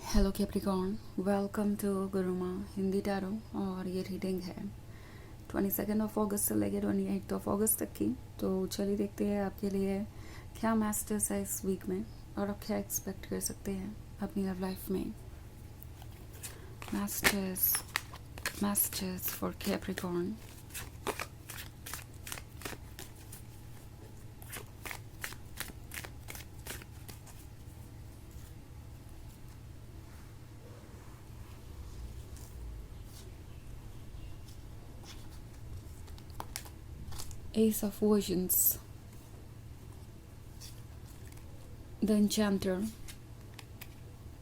Hello Capricorn, welcome to Guruma Hindi tarot. और ये reading है 22 अगस्त से लेकर 28 अगस्त तक की। तो चलिए देखते हैं आपके लिए क्या मैस्टर्स है इस वीक में और आप क्या एक्सपेक्ट कर सकते हैं अपनी लव लाइफ में। Masters masters for Capricorn. Ace of Visions, the Enchanter,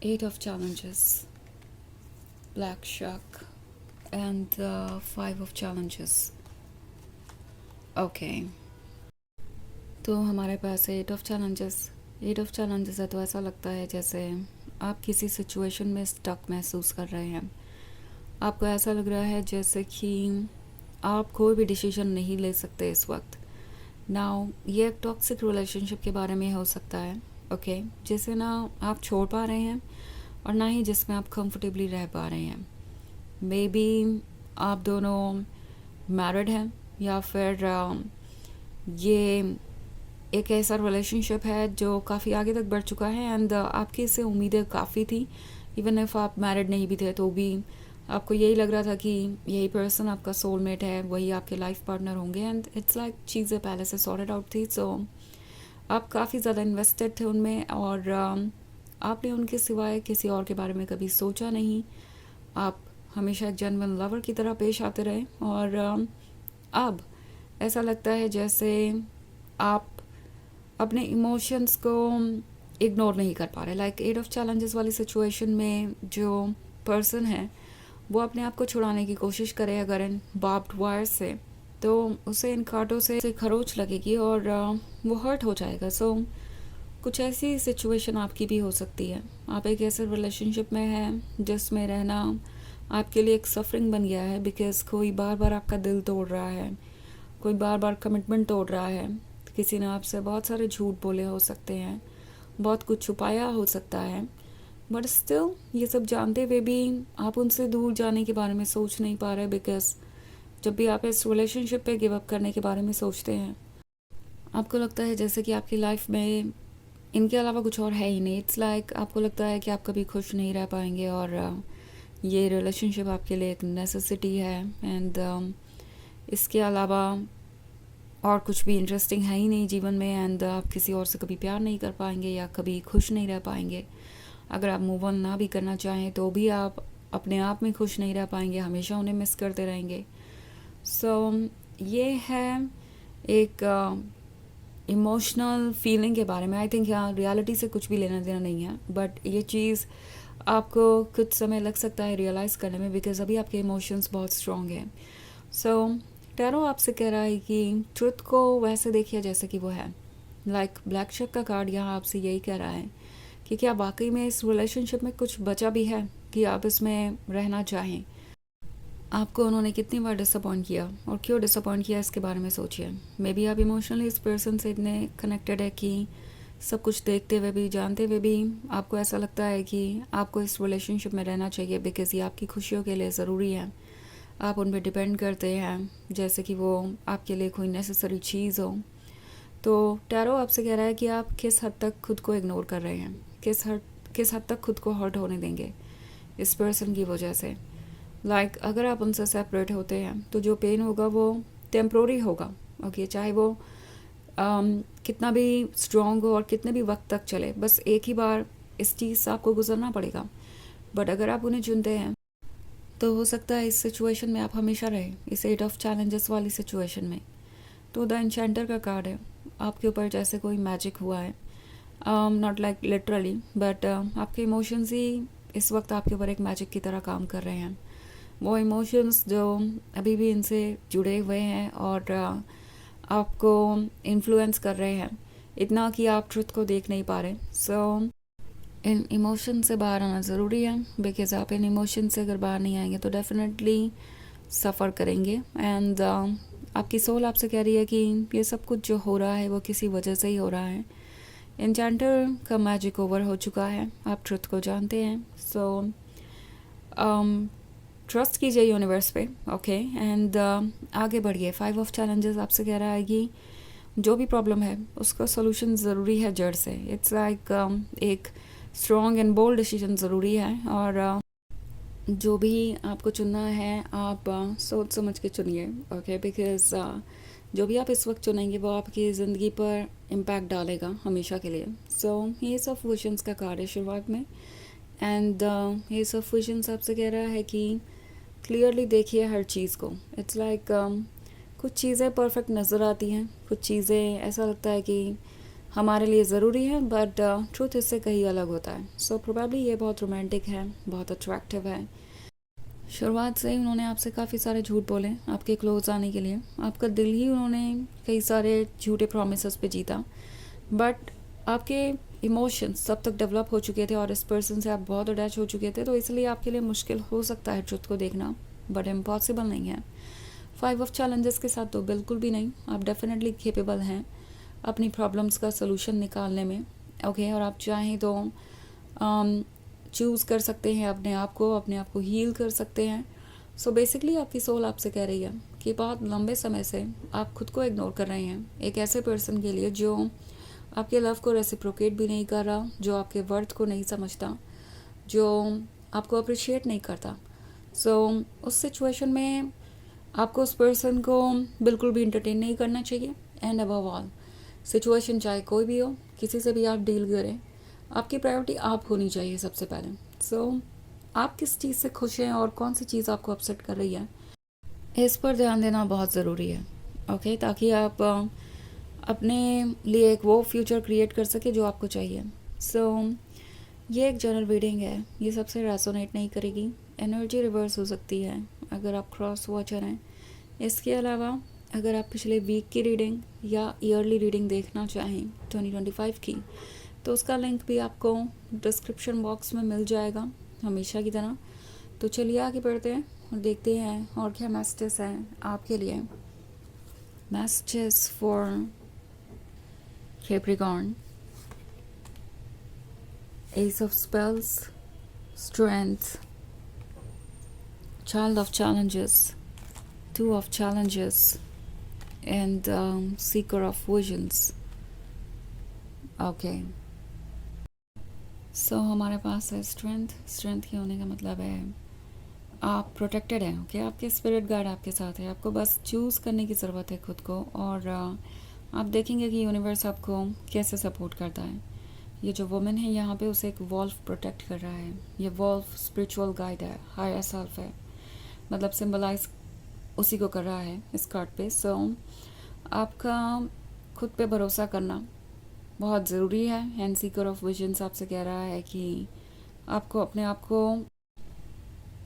Eight of Challenges, Black Shark, and the Five of Challenges. Okay. तो हमारे पास है एट ऑफ चैलेंजेस है। तो ऐसा लगता है जैसे आप किसी सिचुएशन में स्टक महसूस कर रहे हैं। आपको ऐसा लग रहा है जैसे कि आप कोई भी डिसीजन नहीं ले सकते इस वक्त। नाउ ये एक टॉक्सिक रिलेशनशिप के बारे में हो सकता है, ओके, जिसे ना आप छोड़ पा रहे हैं और ना ही जिसमें आप कंफर्टेबली रह पा रहे हैं। मे बी आप दोनों मैरिड हैं या फिर ये एक ऐसा रिलेशनशिप है जो काफ़ी आगे तक बढ़ चुका है एंड आपकी इससे उम्मीदें काफ़ी थी। इवन इफ़ आप मैरिड नहीं भी थे तो भी आपको यही लग रहा था कि यही पर्सन आपका सोलमेट है, वही आपके लाइफ पार्टनर होंगे एंड इट्स लाइक चीज़ें पहले से सॉर्टेड आउट थी। सो आप काफ़ी ज़्यादा इन्वेस्टेड थे उनमें और आपने उनके सिवाय किसी और के बारे में कभी सोचा नहीं। आप हमेशा एक जेन्युइन लवर की तरह पेश आते रहे और अब ऐसा लगता है जैसे आप अपने इमोशंस को इग्नोर नहीं कर पा रहे। लाइक एट ऑफ चैलेंजेस वाली सिचुएशन में जो पर्सन है वो अपने आप को छुड़ाने की कोशिश करे अगर इन बार्ब्ड वायर से, तो उसे इन कांटों से खरोच लगेगी और वो हर्ट हो जाएगा। सो कुछ ऐसी सिचुएशन आपकी भी हो सकती है। आप एक ऐसे रिलेशनशिप में हैं जिसमें रहना आपके लिए एक सफरिंग बन गया है बिकॉज कोई बार बार आपका दिल तोड़ रहा है, कोई बार बार कमिटमेंट तोड़ रहा है। किसी ने आपसे बहुत सारे झूठ बोले हो सकते हैं, बहुत कुछ छुपाया हो सकता है, बट स्टिल ये सब जानते हुए भी आप उनसे दूर जाने के बारे में सोच नहीं पा रहे बिकॉज जब भी आप इस रिलेशनशिप पे गिव अप करने के बारे में सोचते हैं आपको लगता है जैसे कि आपकी लाइफ में इनके अलावा कुछ और है ही नहीं। इट्स लाइक आपको लगता है कि आप कभी खुश नहीं रह पाएंगे और ये रिलेशनशिप आपके लिए एक नेसेसिटी है एंड इसके अलावा और कुछ भी इंटरेस्टिंग है ही नहीं जीवन में एंड आप किसी और से कभी प्यार नहीं कर पाएंगे या कभी खुश नहीं रह पाएंगे। अगर आप मूव ऑन ना भी करना चाहें तो भी आप अपने आप में खुश नहीं रह पाएंगे, हमेशा उन्हें मिस करते रहेंगे। सो ये है एक इमोशनल फीलिंग के बारे में। आई थिंक यहाँ रियलिटी से कुछ भी लेना देना नहीं है, बट ये चीज़ आपको कुछ समय लग सकता है रियलाइज़ करने में बिकॉज अभी आपके इमोशंस बहुत स्ट्रॉन्ग हैं। सो टैरो आपसे कह रहा है कि ट्रुथ को वैसे देखिए जैसे कि वो है। लाइक ब्लैक शेक का कार्ड यहाँ आपसे यही कह रहा है कि क्या वाकई में इस रिलेशनशिप में कुछ बचा भी है कि आप इसमें रहना चाहें। आपको उन्होंने कितनी बार डिसअपॉइंट किया और क्यों डिसअपॉइंट किया इसके बारे में सोचिए। मे बी आप इमोशनली इस पर्सन से इतने कनेक्टेड है कि सब कुछ देखते हुए भी जानते हुए भी आपको ऐसा लगता है कि आपको इस रिलेशनशिप में रहना चाहिए बिकॉज ये आपकी खुशियों के लिए ज़रूरी है। आप उन पर डिपेंड करते हैं जैसे कि वो आपके लिए कोई नेसेसरी चीज़ हो। तो टैरो आपसे कह रहा है कि आप किस हद तक खुद को इग्नोर कर रहे हैं, किस हद तक खुद को हर्ट होने देंगे इस पर्सन की वजह से। लाइक अगर आप उनसे सेपरेट होते हैं तो जो पेन होगा वो टेम्प्रोरी होगा, ओके, चाहे वो कितना भी स्ट्रॉन्ग हो और कितने भी वक्त तक चले, बस एक ही बार इस चीज़ से आपको गुजरना पड़ेगा। बट अगर आप उन्हें चुनते हैं तो हो सकता है इस सिचुएशन में आप हमेशा रहे, इस एट ऑफ चैलेंजेस वाली सिचुएशन में। तो द एन्चेंटर का कार्ड है, आपके ऊपर जैसे कोई मैजिक हुआ है, नॉट लाइक लिटरली बट आपके इमोशंस ही इस वक्त आपके ऊपर एक मैजिक की तरह काम कर रहे हैं। वो इमोशंस जो अभी भी इनसे जुड़े हुए हैं और आपको इन्फ्लुएंस कर रहे हैं इतना कि आप ट्रुथ को देख नहीं पा रहे। सो इन इमोशन से बाहर आना ज़रूरी है बिकॉज आप इन इमोशन से अगर बाहर नहीं आएंगे तो डेफिनेटली सफ़र करेंगे एंड आपकी सोल आपसे कह रही है कि ये सब कुछ जो हो रहा है वो किसी वजह से ही हो रहा है। एन्चेंटर का मैजिक ओवर हो चुका है, आप ट्रुथ को जानते हैं। सो ट्रस्ट कीजिए यूनिवर्स पे, ओके, एंड आगे बढ़िए। 5 ऑफ चैलेंजेस आपसे कह रहा है कि जो भी प्रॉब्लम है उसका सोल्यूशन ज़रूरी है जड़ से। इट्स लाइक एक स्ट्रॉन्ग एंड बोल्ड डिसीजन ज़रूरी है, और जो भी आपको चुनना है आप सोच समझ के चुनिए, ओके, बिकॉज जो भी आप इस वक्त चुनेंगे वो आपकी ज़िंदगी पर इम्पैक्ट डालेगा हमेशा के लिए। सो ये सब विजन्स का कार्ड है शुरुआत में, एंड ये सब विजन्स आपसे कह रहा है कि क्लियरली देखिए हर चीज़ को। इट्स लाइक कुछ चीज़ें परफेक्ट नज़र आती हैं, कुछ चीज़ें ऐसा लगता है कि हमारे लिए ज़रूरी है, बट ट्रूथ इससे कहीं अलग होता है। सो प्रोबेबली ये बहुत रोमांटिक है, बहुत अट्रैक्टिव है। शुरुआत से ही उन्होंने आपसे काफ़ी सारे झूठ बोले आपके क्लोज आने के लिए, आपका दिल ही उन्होंने कई सारे झूठे प्रोमिस पे जीता, बट आपके इमोशंस तब तक डेवलप हो चुके थे और इस पर्सन से आप बहुत अटैच हो चुके थे, तो इसलिए आपके लिए मुश्किल हो सकता है ट्रुथ को देखना, बट इम्पॉसिबल नहीं है। 5 ऑफ चैलेंजेस के साथ तो बिल्कुल भी नहीं, आप डेफिनेटली केपेबल हैं अपनी प्रॉब्लम्स का सलूशन निकालने में, ओके, और आप चाहें तो चूज़ कर सकते हैं अपने आप को हील कर सकते हैं। सो बेसिकली आपकी सोल आपसे कह रही है कि बहुत लंबे समय से आप खुद को इग्नोर कर रहे हैं एक ऐसे पर्सन के लिए जो आपके लव को रेसिप्रोकेट भी नहीं कर रहा, जो आपके वर्थ को नहीं समझता, जो आपको अप्रिशिएट नहीं करता। सो उस सिचुएशन में आपको उस पर्सन को बिल्कुल भी इंटरटेन नहीं करना चाहिए, एंड अबव ऑल सिचुएशन चाहे कोई भी हो, किसी से भी आप डील करें, आपकी प्रायोरिटी आप होनी चाहिए सबसे पहले। सो आप किस चीज़ से खुश हैं और कौन सी चीज़ आपको अपसेट कर रही है, इस पर ध्यान देना बहुत ज़रूरी है, ओके, ताकि आप अपने लिए एक वो फ्यूचर क्रिएट कर सके जो आपको चाहिए। सो ये एक जनरल रीडिंग है, ये सबसे रेजोनेट नहीं करेगी, एनर्जी रिवर्स हो सकती है अगर आप क्रॉस वॉचर हैं। इसके अलावा अगर आप पिछले वीक की रीडिंग या ईयरली रीडिंग देखना चाहें 2025 की, तो उसका लिंक भी आपको डिस्क्रिप्शन बॉक्स में मिल जाएगा हमेशा की तरह। तो चलिए आगे बढ़ते हैं और देखते हैं और क्या मैसेजेस हैं आपके लिए। Messages for Capricorn, S of spells, strength, child of challenges, 2 of challenges, and seeker of visions, okay। सो हमारे पास है स्ट्रेंथ के होने का मतलब है आप प्रोटेक्टेड हैं, ओके, आपके स्पिरिट गार्ड आपके साथ है, आपको बस चूज़ करने की ज़रूरत है खुद को, और आप देखेंगे कि यूनिवर्स आपको कैसे सपोर्ट करता है। ये जो वुमेन है यहाँ पे, उसे एक वॉल्फ प्रोटेक्ट कर रहा है, ये वॉल्फ स्पिरिचुअल गाइड है, हायर सेल्फ है, मतलब सिंबलाइज उसी को कर रहा है इस कार्ड पे। सो आपका खुद पे भरोसा करना बहुत ज़रूरी है, एंड सीकर ऑफ विजन्स आपसे कह रहा है कि आपको अपने आप को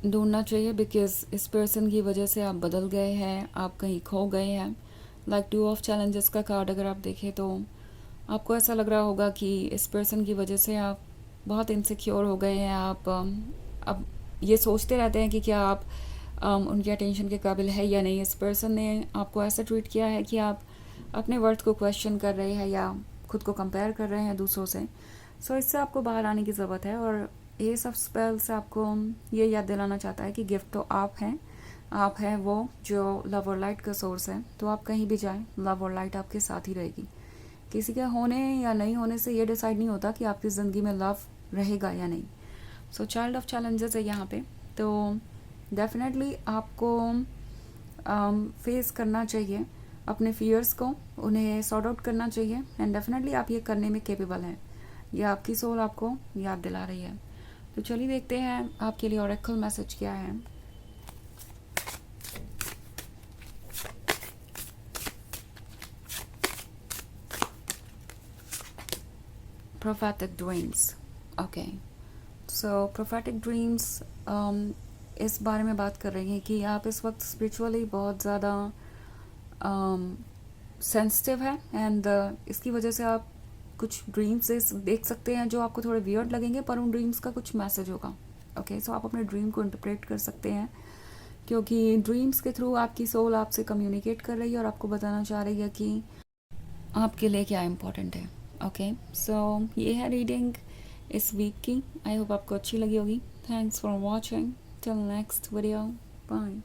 ढूंढना चाहिए, बिकॉज इस पर्सन की वजह से आप बदल गए हैं, आप कहीं खो गए हैं। लाइक 2 ऑफ चैलेंजेस का कार्ड अगर आप देखें तो आपको ऐसा लग रहा होगा कि इस पर्सन की वजह से आप बहुत इनसिक्योर हो गए हैं, आप अब ये सोचते रहते हैं कि क्या आप उनके अटेंशन के काबिल है या नहीं। इस पर्सन ने आपको ऐसा ट्रीट किया है कि आप अपने वर्थ को क्वेश्चन कर रहे हैं या खुद को कंपेयर कर रहे हैं दूसरों से। सो इससे आपको बाहर आने की ज़रूरत है, और ये सब स्पेल से आपको ये याद दिलाना चाहता है कि गिफ्ट तो आप हैं वो जो लव और लाइट का सोर्स है। तो आप कहीं भी जाएं, लव और लाइट आपके साथ ही रहेगी। किसी के होने या नहीं होने से ये डिसाइड नहीं होता कि आपकी ज़िंदगी में लव रहेगा या नहीं। सो चाइल्ड ऑफ चैलेंजेस है यहाँ पे, तो डेफिनेटली आपको फेस करना चाहिए अपने फियर्स को, उन्हें सॉर्ट आउट करना चाहिए, एंड डेफिनेटली आप ये करने में केपेबल हैं, ये आपकी सोल आपको याद दिला रही है। तो चलिए देखते हैं आपके लिए ऑरेकल मैसेज क्या है। Prophetic dreams, okay. So prophetic dreams इस बारे में बात कर रही हैं कि आप इस वक्त स्पिरिचुअली बहुत ज़्यादा सेंसिटिव है, एंड इसकी वजह से आप कुछ ड्रीम्स देख सकते हैं जो आपको थोड़े वियर्ड लगेंगे, पर उन ड्रीम्स का कुछ मैसेज होगा, ओके। सो आप अपने ड्रीम को इंटरप्रेट कर सकते हैं, क्योंकि ड्रीम्स के थ्रू आपकी सोल आपसे कम्युनिकेट कर रही है और आपको बताना चाह रही है कि आपके लिए क्या इम्पोर्टेंट है, ओके, सो ये है रीडिंग इस वीक की। आई होप आपको अच्छी लगी होगी। Thanks for watching. Till next video, bye.